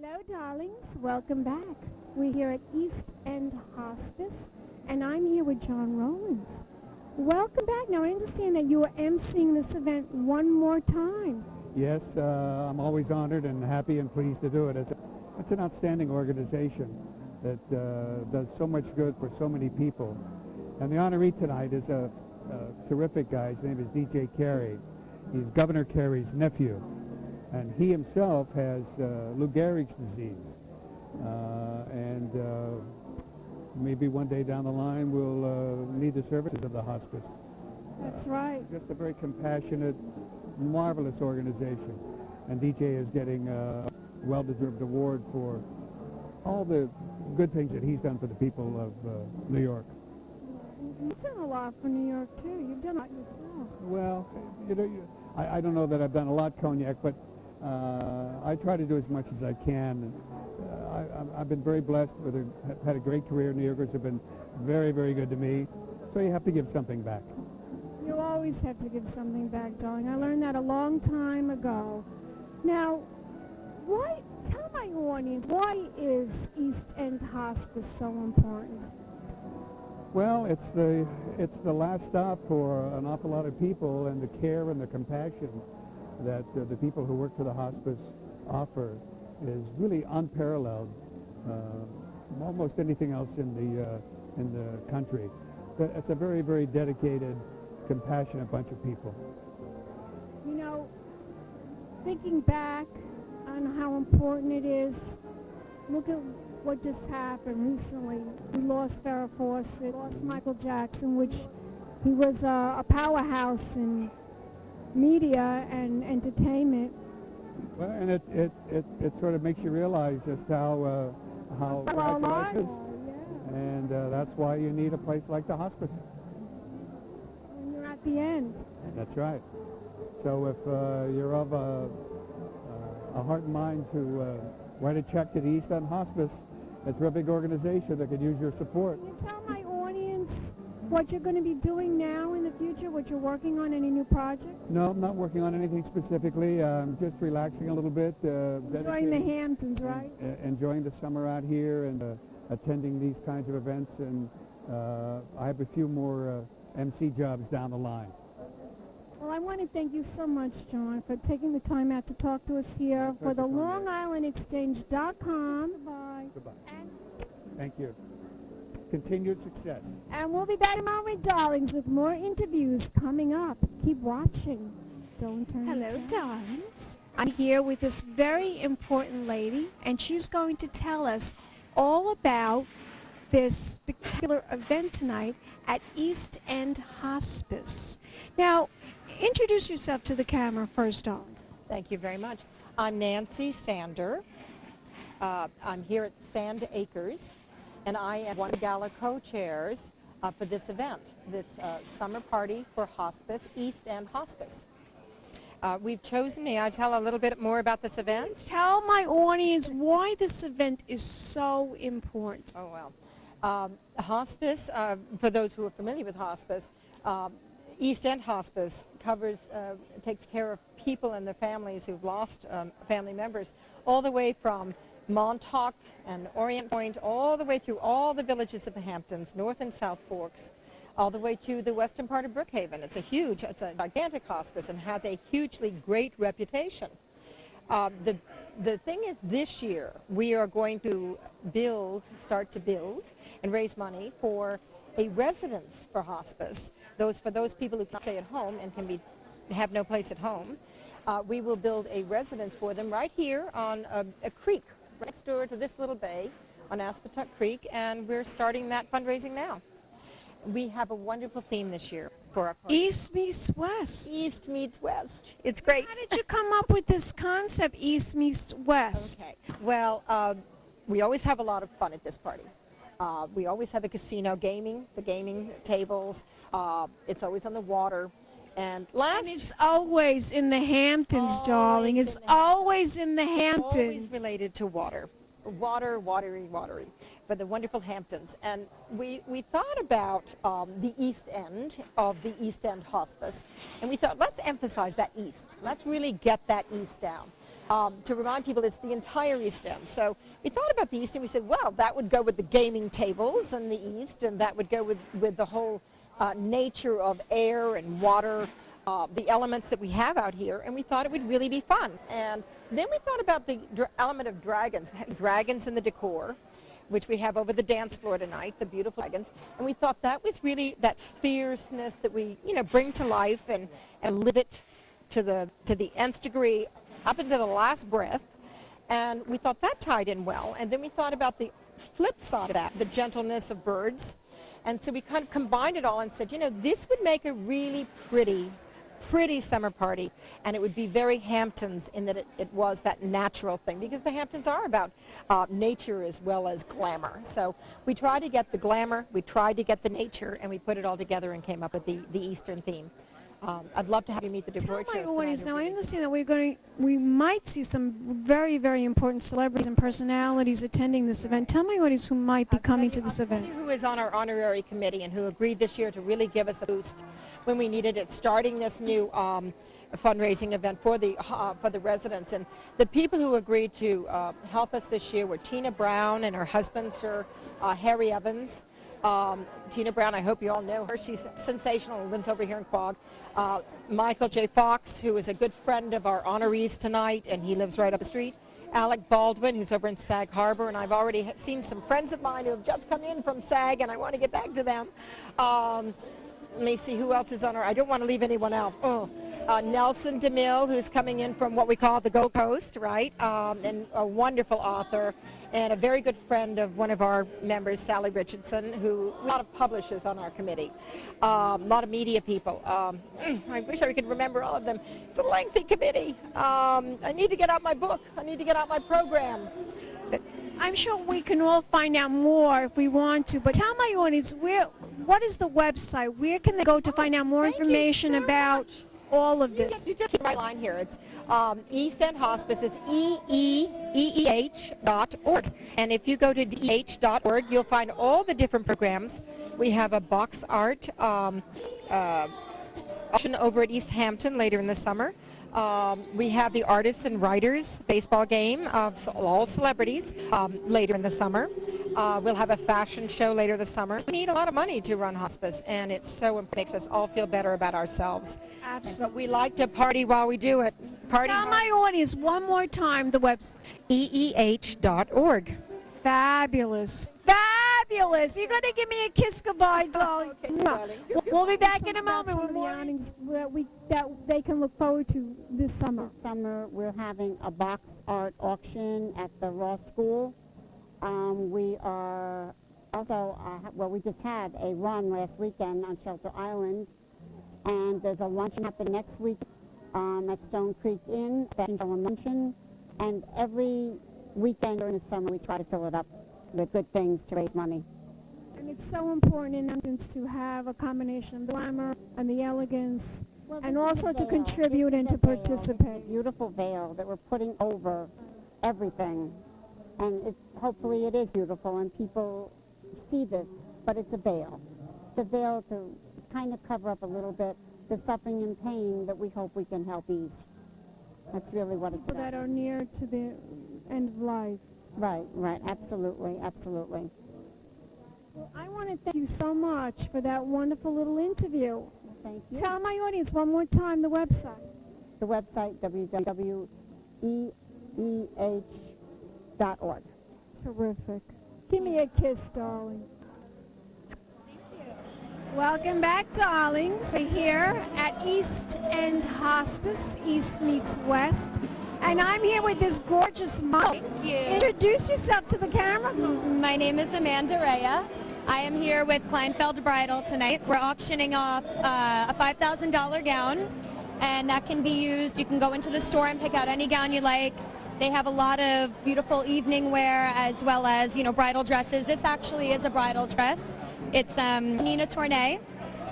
Hello, darlings. Welcome back. We're here at East End Hospice, and I'm here with John Roland. Welcome back. Now, I understand that you are emceeing this event one more time. Yes, I'm always honored and happy and pleased to do it. It's an outstanding organization that does so much good for so many people. And the honoree tonight is a terrific guy. His name is DJ Carey. He's Governor Carey's nephew. And he himself has Lou Gehrig's disease. And maybe one day down the line we'll need the services of the hospice. That's right. Just a very compassionate, marvelous organization. And DJ is getting a well-deserved award for all the good things that he's done for the people of New York. You've done a lot for New York, too. You've done a lot yourself. Well, I don't know that I've done a lot, Cognac, but I try to do as much as I can. I've been very blessed. Had a great career. New Yorkers have been very, very good to me. So you have to give something back. You always have to give something back, darling. I learned that a long time ago. Now, tell my audience, why is East End Hospice so important? Well, it's the last stop for an awful lot of people, and the care and the compassion that the people who work for the hospice offer is really unparalleled. Almost anything else in the country. But it's a very, very dedicated, compassionate bunch of people. You know, thinking back on how important it is, look at what just happened recently. We lost Farrah Fawcett, lost Michael Jackson, which he was a powerhouse in media and entertainment. Well, and it sort of makes you realize just how fragile life is. Yeah. And that's why you need a place like the hospice. When you're at the end. That's right. So if you're of a heart and mind to write a check to the East End Hospice, it's a real big organization that could use your support. Can you tell my audience what you're going to be doing now in the future, what you're working on, any new projects? No, I'm not working on anything specifically. I'm just relaxing a little bit. Enjoying the Hamptons, right? Enjoying the summer out here and attending these kinds of events. And I have a few more MC jobs down the line. Well, I want to thank you so much, John, for taking the time out to talk to us here for the LongIslandExchange.com. Goodbye. Goodbye. Thank you. Continued success. And we'll be back in a moment, darlings, with more interviews coming up. Keep watching. Don't turn Hello, it down. darlings. I'm here with this very important lady, and she's going to tell us all about this spectacular event tonight at East End Hospice. Now, introduce yourself to the camera first, darling. Thank you very much. I'm Nancy Sander. I'm here at Sand Acres, and I am one of the Gala co-chairs for this event, this summer party for hospice, East End Hospice. We've chosen, may I tell a little bit more about this event? Tell my audience why this event is so important. Oh, well. Hospice, for those who are familiar with hospice, East End Hospice takes care of people and their families who've lost family members all the way from Montauk and Orient Point, all the way through all the villages of the Hamptons, North and South Forks, all the way to the western part of Brookhaven. It's a gigantic hospice and has a hugely great reputation. The thing is, this year we are going to start to build and raise money for a residence for hospice. For those people who can stay at home and have no place at home, we will build a residence for them right here on a creek, right next door to this little bay on Aspetuck Creek, and we're starting that fundraising now. We have a wonderful theme this year for our party. East meets West. East meets West. It's great. How did you come up with this concept, East meets West? Okay. Well, we always have a lot of fun at this party. We always have a casino, the gaming tables. It's always on the water. And it's always in the Hamptons, darling. It's always in the Hamptons. Always related to water. Watery. But the wonderful Hamptons. And we thought about the East End of the East End Hospice. And we thought, let's emphasize that East. Let's really get that East down. to remind people it's the entire East End. So we thought about the East End. We said, well, that would go with the gaming tables in the East, and that would go with the whole nature of air and water, the elements that we have out here, and we thought it would really be fun. And then we thought about the element of dragons in the decor, which we have over the dance floor tonight, the beautiful dragons. And we thought that was really that fierceness that we, bring to life and live it to the nth degree up into the last breath. And we thought that tied in well. And then we thought about the flip side of that, the gentleness of birds. And so we kind of combined it all and said, this would make a really pretty summer party, and it would be very Hamptons in that it was that natural thing, because the Hamptons are about nature as well as glamour. So we tried to get the glamour, we tried to get the nature, and we put it all together and came up with the Eastern theme. I'd love to have you meet the decor Tell chairs my audience tonight. now. I understand that we might see some very, very important celebrities and personalities attending this event. Tell my audience who might be coming to this event. Who is on our honorary committee and who agreed this year to really give us a boost when we needed it, starting this new fundraising event for the residents. And the people who agreed to help us this year were Tina Brown and her husband, Sir Harry Evans. Tina Brown, I hope you all know her. She's sensational and lives over here in Quogue. Michael J. Fox, who is a good friend of our honorees tonight, and he lives right up the street. Alec Baldwin, who's over in Sag Harbor, and I've already seen some friends of mine who have just come in from Sag, and I want to get back to them. Let me see who else is on our, I don't want to leave anyone out. Nelson DeMille, who's coming in from what we call the Gold Coast, right? And a wonderful author and a very good friend of one of our members, Sally Richardson, who a lot of publishers on our committee, a lot of media people. I wish I could remember all of them. It's a lengthy committee. I need to get out my book. I need to get out my program. I'm sure we can all find out more if we want to, but tell my audience, what is the website? Where can they go to find out more information about all of this? You just keep my line here. It's East End Hospice is EEEH.org. And if you go to DEH.org, you'll find all the different programs. We have a box art auction over at East Hampton later in the summer. We have the artists and writers baseball game of all celebrities later in the summer. We'll have a fashion show later this summer. We need a lot of money to run hospice, and it makes us all feel better about ourselves. Absolutely. But we like to party while we do it. Tell my audience one more time the website. EEH.org. Fabulous. Fabulous. You're going to give me a kiss goodbye, darling. Okay, darling. We'll be back in a moment with the more. awnings that they can look forward to this summer. This summer, we're having a box art auction at the Ross School. We are also, we just had a run last weekend on Shelter Island, and there's a luncheon happening next week at Stone Creek Inn, luncheon, and every weekend during the summer we try to fill it up with good things to raise money. And it's so important in Hamptons to have a combination of the glamour and the elegance, and also to contribute and to participate. Beautiful veil that we're putting over everything. And hopefully it is beautiful and people see this, but it's a veil. It's a veil to kind of cover up a little bit the suffering and pain that we hope we can help ease. That's really what it's People about. that are near to the end of life. Right, absolutely. Well, I want to thank you so much for that wonderful little interview. Thank you. Tell my audience one more time the website. The website, www.eeh.org. Terrific. Give me a kiss, darling. Welcome back, darlings. We're here at East End Hospice, East meets West. And I'm here with this gorgeous model. Thank you. Introduce yourself to the camera. My name is Amanda Rhea. I am here with Kleinfeld Bridal tonight. We're auctioning off a $5,000 gown, and that can be used. You can go into the store and pick out any gown you like. They have a lot of beautiful evening wear as well as, bridal dresses. This actually is a bridal dress. It's Nina Tournay.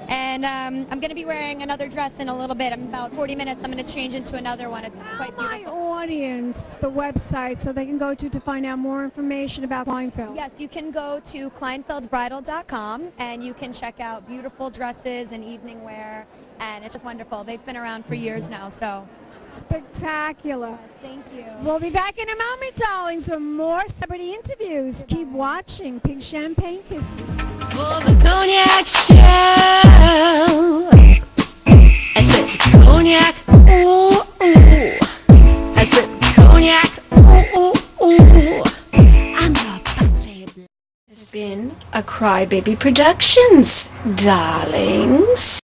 And I'm going to be wearing another dress in a little bit. In about 40 minutes, I'm going to change into another one. It's quite Tell my beautiful. audience the website so they can go to find out more information about Kleinfeld. Yes, you can go to kleinfeldbridal.com and you can check out beautiful dresses and evening wear, and it's just wonderful. They've been around for years now, so Spectacular. Thank you. We'll be back in a moment, darlings, with more celebrity interviews. Keep watching Pink Champagne Kisses. For the cognac show. I said cognac, ooh, ooh. I said cognac, ooh, ooh, ooh. I'm a playable. This has been a Crybaby Productions, darlings.